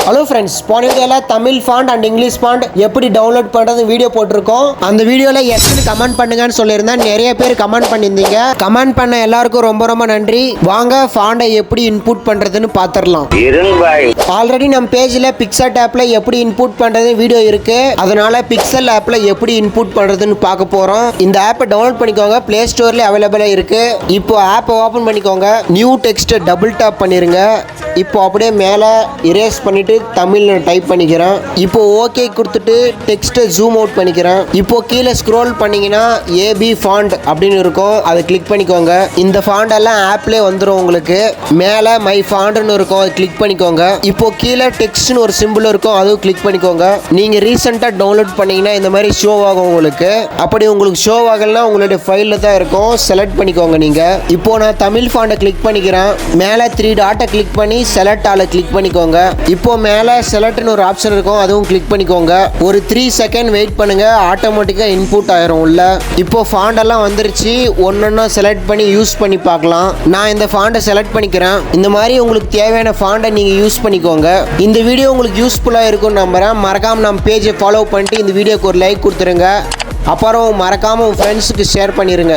Hello friends, போன வீடியோல Tamil font and English font எப்படி டவுன்லோட் பண்றது வீடியோ போட்டிருக்கோம். அந்த வீடியோல எஸ்ன்னு கமெண்ட் பண்ணுங்கன்னு சொல்லியிருந்தேன். நிறைய பேர் கமெண்ட் பண்ணியிருந்தீங்க. கமெண்ட் பண்ண எல்லாருக்கும் ரொம்ப ரொம்ப நன்றி. வாங்க ஃபாண்டை எப்படி இன்புட் பண்றதுன்னு பாத்திரலாம். ஆல்ரெடி நம்ம பேஜ்ல பிக்சல் ஆப்ல எப்படி இன்புட் பண்றது வீடியோ இருக்கு. அதனால பிக்சல் ஆப்ல எப்படி இன்புட் பண்றதுன்னு பார்க்க போறோம். இந்த ஆப்பை டவுன்லோட் பண்ணிக்கோங்க. பிளே ஸ்டோர்ல அவைலபிளா இருக்கு. இப்போ ஆப்பை ஓபன் பண்ணிக்கோங்க. நியூ டெக்ஸ்ட் டபுள் டாப் பண்ணிருங்க. இப்போ அப்படியே மேலே இரேஸ் பண்ணிட்டு தமிழ்ல டைப் பண்ணிக்கிறேன். இப்போ ஓகே கொடுத்துட்டு டெக்ஸ்ட்டை ஜூம் அவுட் பண்ணிக்கிறேன். இப்போ கீழே ஸ்க்ரோல் பண்ணீங்கன்னா ஏபி ஃபாண்ட் அப்படின்னு இருக்கும். அதை கிளிக் பண்ணிக்கோங்க. இந்த ஃபாண்ட் எல்லாம் ஆப்லேயே வந்துடும். உங்களுக்கு மேலே மை ஃபாண்ட்னு இருக்கும். அதை கிளிக் பண்ணிக்கோங்க. இப்போ கீழே டெக்ஸ்ட்னு ஒரு சிம்பிள் இருக்கும். அதுவும் கிளிக் பண்ணிக்கோங்க. நீங்கள் ரீசெண்டாக டவுன்லோட் பண்ணீங்கன்னா இந்த மாதிரி ஷோ ஆகும் உங்களுக்கு. அப்படி உங்களுக்கு ஷோ ஆகலைன்னா உங்களுடைய ஃபைலில் தான் இருக்கும். செலக்ட் பண்ணிக்கோங்க நீங்கள். இப்போ நான் தமிழ் ஃபாண்டை கிளிக் பண்ணிக்கிறேன். மேலே 3 டாட்டை கிளிக் பண்ணி செலக்ட் ஆல கிளிக் பண்ணிக்கோங்க. இப்போ மேலே செலக்ட்னு ஒரு ஆப்ஷன் இருக்கும். அதுவும் கிளிக் பண்ணிக்கோங்க. ஒரு 3 செகண்ட் வெயிட் பண்ணுங்க. ஆட்டோமேட்டிக்காக இன்புட் ஆயிரும் உள்ள. இப்போ ஃபாண்ட் எல்லாம் வந்துருச்சு. ஒன்னொன்னா செலக்ட் பண்ணி யூஸ் பண்ணி பார்க்கலாம். நான் இந்த ஃபாண்டை செலக்ட் பண்ணிக்கிறேன். இந்த மாதிரி உங்களுக்கு தேவையான ஃபாண்டை நீங்க யூஸ் பண்ணிக்கோங்க. இந்த வீடியோ உங்களுக்கு யூஸ்ஃபுல்லாக இருக்கும்னு நம்புறேன். மறக்காம நம்ம பேஜை ஃபாலோ பண்ணிட்டு இந்த வீடியோக்கு ஒரு லைக் கொடுத்துருங்க. அப்புறம் மறக்காம உங்க ஃப்ரெண்ட்ஸுக்கு ஷேர் பண்ணிருங்க.